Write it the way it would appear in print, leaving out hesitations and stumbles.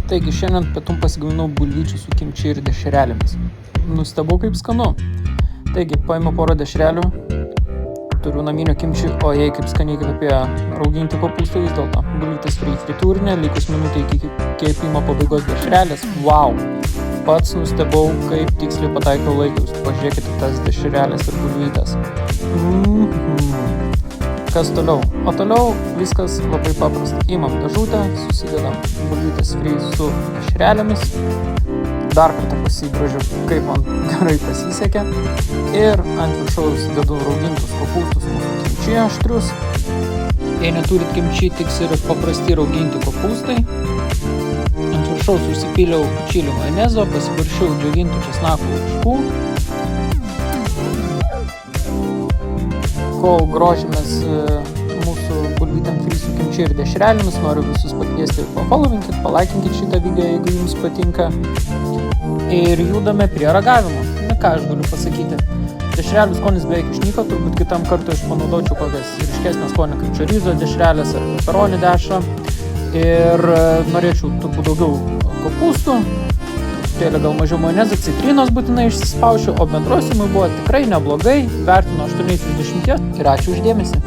Taigi šiandien pietum pasigaminau bulvyčių su kimči ir dešrelėmis. Nustebau kaip skanu. Taigi paimu porą dešrelių, turiu naminio kimči, o jei kaip skaniai kvepėjo rauginti kopūstai vis dėlto. Bulvytės fritūrinė, likus minutė iki kepimo pabaigos dešrelės. Wow! Pats nustebau, kaip tiksliai pataikiau laikus. Pažiūrėkite tas dešrelės ir bulvytės. Kas toliau? O toliau viskas labai paprasta. Imam dėžutę, susidedam bulvytės fri su dešrelėmis. Dar kartą pasigrožiu, kaip man gerai pasisekė. Ir ant viršaus dedu raugintus kopūstus, mūsų kimči aštrius. Jei neturit kimči, tiks ir paprasti rauginti kopūstai. Ant viršaus užsipyliau čili majonezo, pasivaršiau džiovintų česnakų laiškų. Kol grožimės mūsų bulvytėm fri su kimči ir dešrelėmis, noriu visus pakviesti ir pafollowinkit, palaikinkit šitą video, jeigu jums patinka. Ir judame prie ragavimo. Ką aš galiu pasakyti? Dešrelių skonis beveik išnyko, turbūt kitam kartui aš panaudočiau kokias ryškesnę skonį kaip chorizo dešrelės ar pepperoni dešrą. Ir norėčiau turbūt daugiau kopūstų, truputėlį gal mažiau majonezo, citrinos būtinai išsispaušiu, o bendroj sumai buvo tikrai neblogai, vertinu 8 iš 10 ir ačiū už dėmesį.